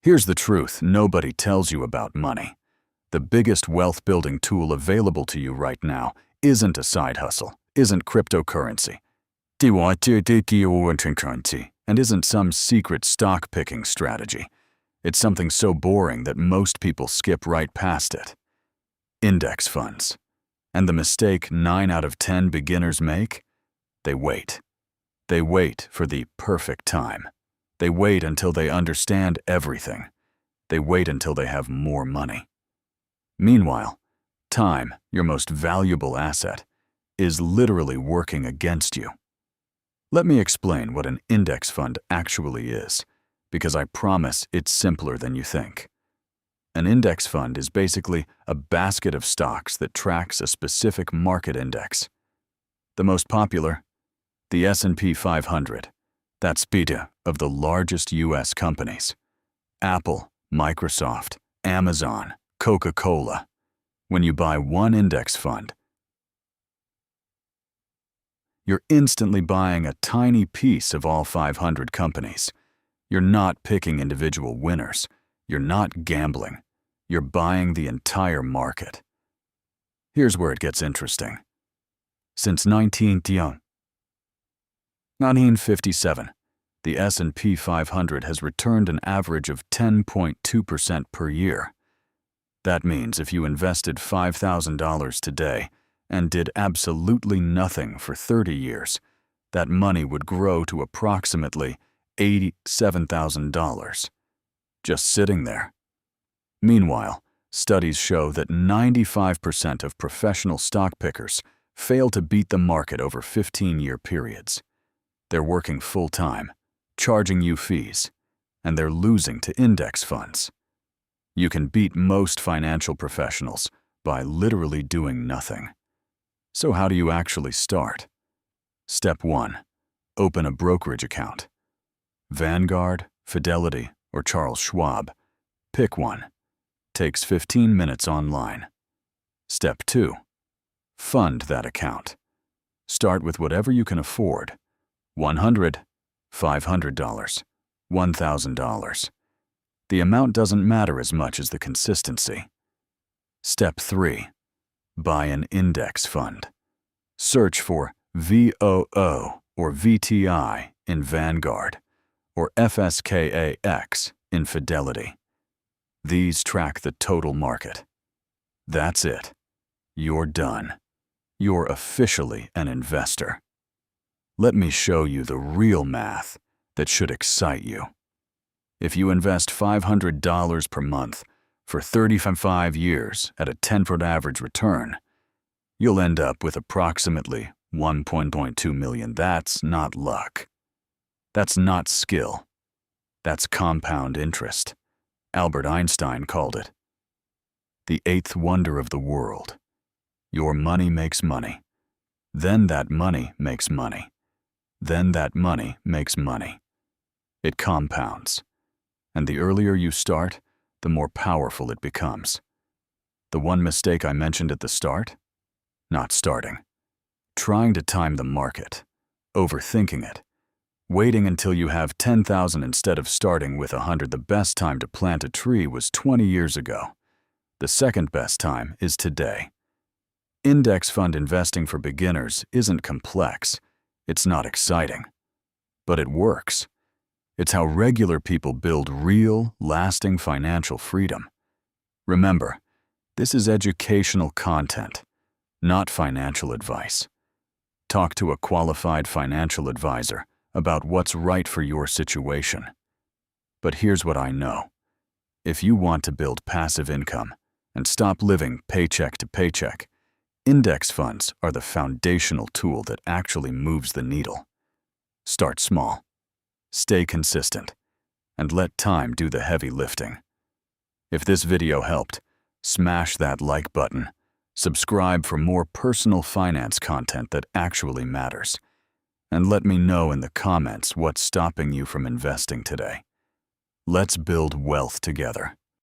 Here's the truth nobody tells you about money. The biggest wealth-building tool available to you right now isn't a side hustle, isn't cryptocurrency, and isn't some secret stock-picking strategy. It's something so boring that most people skip right past it. Index funds. And the mistake 9 out of 10 beginners make? They wait. They wait for the perfect time. They wait until they understand everything. They wait until they have more money. Meanwhile, time, your most valuable asset, is literally working against you. Let me explain what an index fund actually is, because I promise it's simpler than you think. An index fund is basically a basket of stocks that tracks a specific market index. The most popular? The S&P 500. That's beta of the largest U.S. companies. Apple, Microsoft, Amazon, Coca-Cola. When you buy one index fund, you're instantly buying a tiny piece of all 500 companies. You're not picking individual winners. You're not gambling. You're buying the entire market. Here's where it gets interesting. Since 1957, the S&P 500 has returned an average of 10.2% per year. That means if you invested $5,000 today and did absolutely nothing for 30 years, that money would grow to approximately $87,000, just sitting there. Meanwhile, studies show that 95% of professional stock pickers fail to beat the market over 15-year periods. They're working full-time, charging you fees, and they're losing to index funds. You can beat most financial professionals by literally doing nothing. So how do you actually start? Step 1. Open a brokerage account. Vanguard, Fidelity, or Charles Schwab. Pick one. Takes 15 minutes online. Step 2. Fund that account. Start with whatever you can afford. $100, $500, $1,000. The amount doesn't matter as much as the consistency. Step 3. Buy an index fund. Search for VOO or VTI in Vanguard or FSKAX in Fidelity. These track the total market. That's it. You're done. You're officially an investor. Let me show you the real math that should excite you. If you invest $500 per month for 35 years at a 10% average return, you'll end up with approximately $1.2 million. That's not luck. That's not skill. That's compound interest. Albert Einstein called it the eighth wonder of the world. Your money makes money. Then that money makes money. Then that money makes money. It compounds. And the earlier you start, the more powerful it becomes. The one mistake I mentioned at the start? Not starting. Trying to time the market. Overthinking it. Waiting until you have 10,000 instead of starting with 100. The best time to plant a tree was 20 years ago. The second best time is today. Index fund investing for beginners isn't complex. It's not exciting. But it works. It's how regular people build real, lasting financial freedom. Remember, this is educational content, not financial advice. Talk to a qualified financial advisor about what's right for your situation. But here's what I know. If you want to build passive income and stop living paycheck to paycheck, index funds are the foundational tool that actually moves the needle. Start small. Stay consistent, and let time do the heavy lifting. If this video helped, smash that like button, subscribe for more personal finance content that actually matters, and let me know in the comments what's stopping you from investing today. Let's build wealth together.